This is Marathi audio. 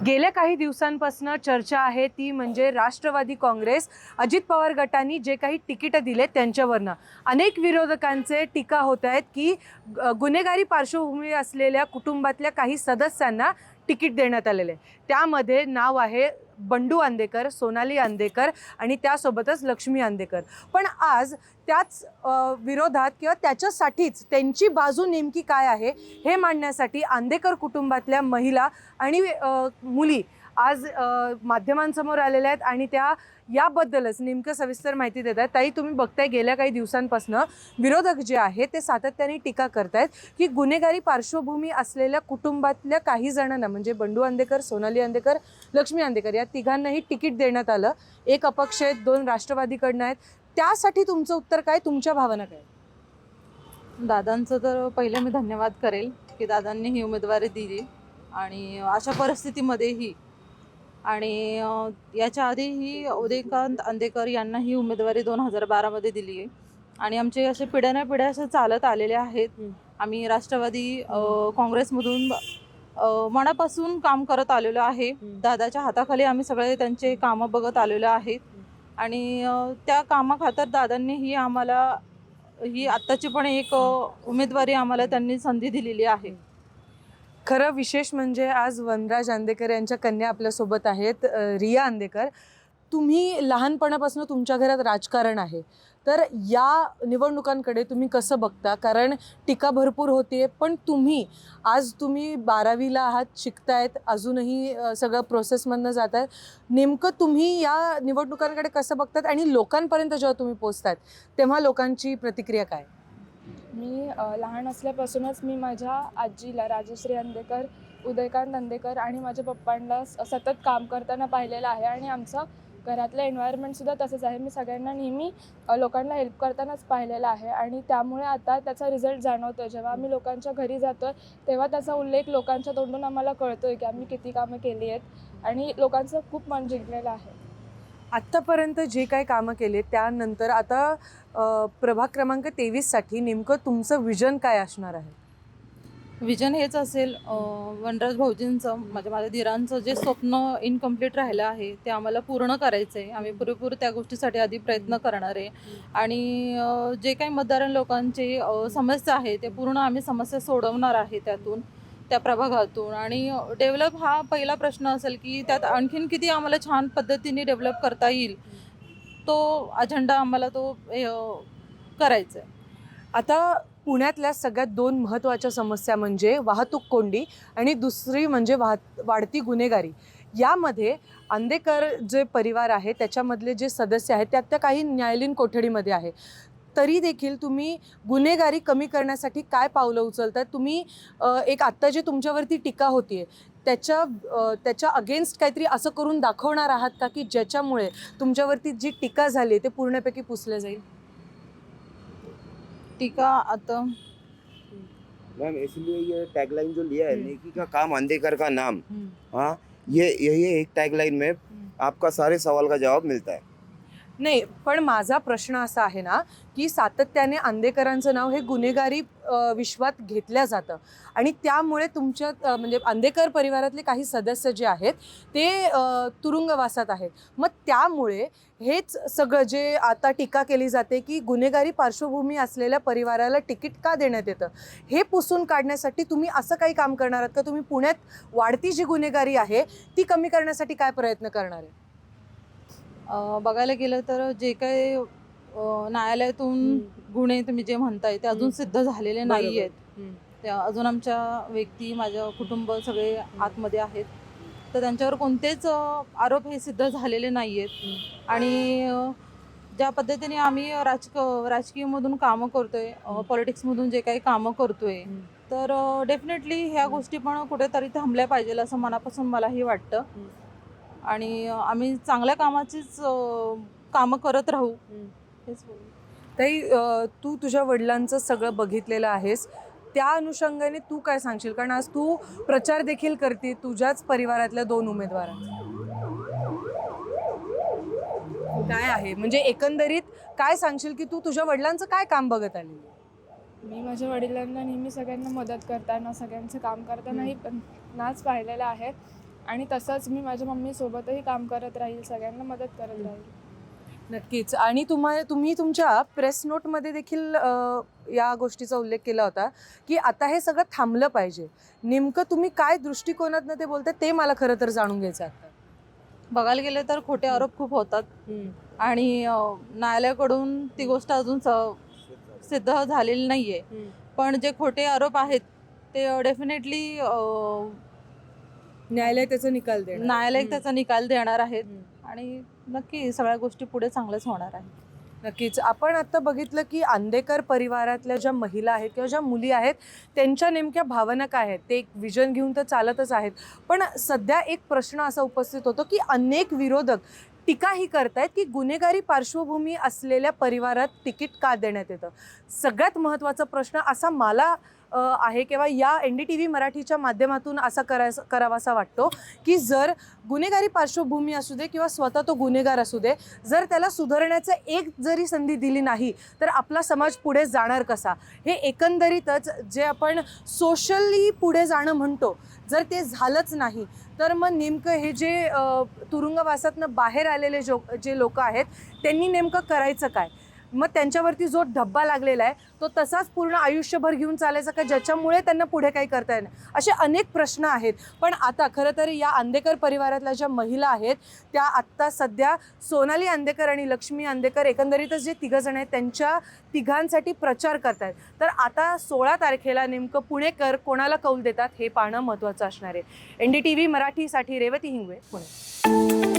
गेल्या काही दिवसांपासून चर्चा आहे ती म्हणजे राष्ट्रवादी काँग्रेस अजित पवार गटांनी जे काही तिकीटं दिले त्यांच्यावरनं अनेक विरोधकांचे टीका होत आहेत की गुन्हेगारी पार्श्वभूमी असलेल्या कुटुंबातल्या काही सदस्यांना तिकीट देण्यात आलेले त्यामध्ये नाव आहे बंडू आंदेकर, सोनाली आंदेकर आणि त्यासोबतच लक्ष्मी आंदेकर। पण आज त्याच विरोधात किंवा त्याच्यासाठीच त्यांची बाजू नेमकी काय आहे हे मांडण्यासाठी आंदेकर कुटुंबातल्या महिला आणि मुली आज माध्यमांसमोर आलेल्या आहेत आणि त्या याबद्दलच नेमकं सविस्तर माहिती देत आहेत। ताई, तुम्ही बघताय गेल्या काही दिवसांपासून विरोधक जे आहेत ते सातत्याने टीका करतायत की गुन्हेगारी पार्श्वभूमी असलेल्या कुटुंबातल्या काही जणांना म्हणजे बंडू आंदेकर, सोनाली आंदेकर, लक्ष्मी आंदेकर या तिघांनाही तिकीट देण्यात आलं। एक अपक्ष आहेत, दोन राष्ट्रवादीकडनं आहेत। त्यासाठी तुमचं उत्तर काय, तुमच्या भावना काय? दादांचं तर पहिले मी धन्यवाद करेल की दादांनी ही उमेदवारी दिली आणि अशा परिस्थितीमध्येही आणि याच्या आधीही उदयकांत अंदेकर यांना ही उमेदवारी 2012मध्ये दिली आहे आणि आमचे असे पिढ्यानपिढ्या असे चालत आलेले आहेत। आम्ही राष्ट्रवादी काँग्रेसमधून मनापासून काम करत आलेलो आहे। दादाच्या हाताखाली आम्ही सगळे त्यांचे कामं बघत आलेलो आहेत आणि त्या कामाखातर दादांनी ही आत्ताची पण एक उमेदवारी आम्हाला त्यांनी संधी दिलेली आहे। खरं विशेष म्हणजे आज वनराज आंदेकर यांच्या कन्या आपल्यासोबत आहेत, रिया आंदेकर। तुम्ही लहानपणापासून तुमच्या घरात राजकारण आहे, तर या निवडणुकांकडे तुम्ही कसं बघता? कारण टीका भरपूर होते, पण तुम्ही 12वीला आहात, शिकतायत, अजूनही सगळं प्रोसेसमधनं जात आहेत। नेमकं तुम्ही या निवडणुकांकडे कसं बघतात आणि लोकांपर्यंत जेव्हा तुम्ही पोचतात तेव्हा लोकांची प्रतिक्रिया काय? मी लहान असल्यापासूनच मी माझ्या आजीला, राजश्री आंदेकर, उदयकांत आंदेकर आणि माझ्या पप्पांना सतत काम करताना पाहिलेलं आहे आणि आमचं घरातलं एन्व्हायरमेंटसुद्धा तसंच आहे। मी सगळ्यांना नेहमी लोकांना हेल्प करतानाच पाहिलेलं आहे आणि त्यामुळे आता त्याचा रिझल्ट जाणवतो। जेव्हा आम्ही लोकांच्या घरी जातो आहे तेव्हा त्याचा उल्लेख लोकांच्या तोंडून आम्हाला कळतो आहे की आम्ही किती कामं केली आहेत आणि लोकांचं खूप मन जिंकलेलं आहे। आत्तापर्यंत जे काही कामं केले त्यानंतर आता प्रभाग क्रमांक 23साठी नेमकं तुमचं विजन काय असणार आहे? विजन हेच असेल, वनराज भाऊजींचं माझ्या धीरांचं जे स्वप्न इनकम्प्लीट राहिलं आहे ते आम्हाला पूर्ण करायचं आहे। आम्ही पुरेपूर त्या गोष्टीसाठी आधी प्रयत्न करणार आहे आणि जे काही मतदार लोकांची समस्या आहे ते पूर्ण आम्ही समस्या सोडवणार आहे त्या प्रभागातून आणि डेव्हलप हा पहिला प्रश्न असेल की त्यात आणखीन किती आम्हाला छान पद्धतीने डेव्हलप करता येईल, तो अजेंडा आम्हाला करायचा आहे। आता पुण्यातल्या सगळ्यात दोन महत्त्वाच्या समस्या म्हणजे वाहतूक कोंडी आणि दुसरी म्हणजे वाढती गुन्हेगारी। यामध्ये आंदेकर जे परिवार आहे त्याच्यामधले जे सदस्य आहेत त्यात काही न्यायालयीन कोठडीमध्ये आहे, तरी देखील तुम्ही गुन्हेगारी कमी करण्यासाठी काय पावलं उचलतात? तुम्ही एक आत्ता जे तुमच्यावरती टीका होतीये त्याच्या अगेन्स्ट काहीतरी असं करून दाखवणार आहात का की ज्याच्यामुळे तुमच्यावरती जी टीका झाली ते पूर्णपैकी पुसलं जाईल? टीका आता मैम इसलिए ये टैगलाइन जो लिया है, नेकी का काम अंधेकर का नाम, हाँ, ये एक टैगलाइन में आपका सारे सवाल का जवाब मिलता है। नाही, पण माझा प्रश्न असा आहे ना की सातत्याने आंदेकरांचं नाव हे गुन्हेगारी विश्वात घेतलं जातं आणि त्यामुळे तुमच्या म्हणजे आंदेकर परिवारातले काही सदस्य जे आहेत ते तुरुंगवासात आहेत। मग त्यामुळे हेच सगळं जे आता टीका केली जाते की गुन्हेगारी पार्श्वभूमी असलेल्या परिवाराला तिकीट का देण्यात येतं, हे पुसून काढण्यासाठी तुम्ही असं काही काम करणार आहात का? तुम्ही पुण्यात वाढती जी गुन्हेगारी आहे ती कमी करण्यासाठी काय प्रयत्न करणार आहे? बघायला गेलं तर जे काही न्यायालयातून गुन्हे तुम्ही जे म्हणताय ते अजून सिद्ध झालेले नाही आहेत। त्या अजून आमच्या व्यक्ती, माझं कुटुंब सगळे आतमध्ये आहेत, तर त्यांच्यावर कोणतेच आरोप हे सिद्ध झालेले नाही आहेत आणि ज्या पद्धतीने आम्ही राजकीयमधून कामं करतोय, पॉलिटिक्समधून जे काही कामं करतोय, तर डेफिनेटली ह्या गोष्टी पण कुठेतरी थांबल्या पाहिजे असं मनापासून मलाही वाटतं आणि आम्ही चांगल्या कामाचीच कामं करत राहू हेच बोलू। ताई, तू तुझ्या वडिलांचं सगळं बघितलेलं आहेस, त्या अनुषंगाने तू काय सांगशील? कारण आज तू प्रचार देखील करते तुझ्याच परिवारातल्या दोन उमेदवारांचा, काय आहे म्हणजे एकंदरीत काय सांगशील की तू तुझ्या वडिलांचं काय काम बघत आली? मी माझ्या वडिलांना नेहमी सगळ्यांना मदत करताना, सगळ्यांचं काम करतानाही पण नाच पाहिलेलं आहे आणि तसंच मी माझ्या मम्मीसोबतही काम करत राहील, सगळ्यांना मदत करत राहील. नक्कीच. आणि तुम्ही तुमच्या प्रेस नोटमध्ये देखील या गोष्टीचा उल्लेख केला होता की आता हे सगळं थांबलं पाहिजे. नेमकं तुम्ही काय दृष्टिकोनातनं ते बोलताय ते मला खरं तर जाणून घ्यायचं आहे. बघायला गेलं तर खोटे आरोप खूप होतात आणि न्यायालयाकडून ती गोष्ट अजून सिद्ध झालेली नाहीये. पण जे खोटे आरोप आहेत ते डेफिनेटली न्यायालय त्याचा निकाल देणार. न्यायालय त्याचा निकाल देणार आहेत आणि नक्की सगळ्या गोष्टी पुढे चांगल्याच होणार आहेत. नक्कीच. आपण आता बघितलं की आंदेकर परिवारातल्या ज्या महिला आहेत किंवा ज्या मुली आहेत त्यांच्या नेमक्या भावना काय आहेत, ते एक विजन घेऊन तर चालतच आहेत. पण सध्या एक प्रश्न असा उपस्थित होतो की अनेक विरोधक टीका ही करतायत की गुन्हेगारी पार्श्वभूमी असलेल्या परिवारात तिकीट का देण्यात येतं. सगळ्यात महत्त्वाचा प्रश्न असा मला आहे किंवा या NDTV मराठीच्या माध्यमातून असा करावासा वाटतो की जर गुन्हेगारी पार्श्वभूमी असू दे किंवा स्वतः तो गुन्हेगार असू दे, जर त्याला सुधारण्याचं एक जरी संधी दिली नाही तर आपला समाज पुढे जाणार कसा. हे एकंदरीतच जे आपण सोशली पुढे जाणं म्हणतो, जर ते झालंच नाही तर मग नेमकं हे जे तुरुंगवासातनं बाहेर आलेले जे लोक आहेत त्यांनी नेमकं करायचं काय. मग त्यांच्यावरती जो धब्बा लागलेला आहे तो तसाच पूर्ण आयुष्यभर घेऊन चालायचा का, ज्याच्यामुळे त्यांना पुढे काही करता येणार. असे अनेक प्रश्न आहेत. पण आता खरं तर या आंदेकर परिवारातल्या ज्या महिला आहेत त्या आत्ता सध्या सोनाली आंदेकर आणि लक्ष्मी आंदेकर एकंदरीतच जे तिघंजण आहेत त्यांच्या तिघांसाठी प्रचार करतायत. तर आता 16 तारखेला नेमकं पुणेकर कोणाला कौल देतात हे पाहणं महत्त्वाचं असणार आहे. NDTV मराठीसाठी रेवती हिंगवे, पुणे.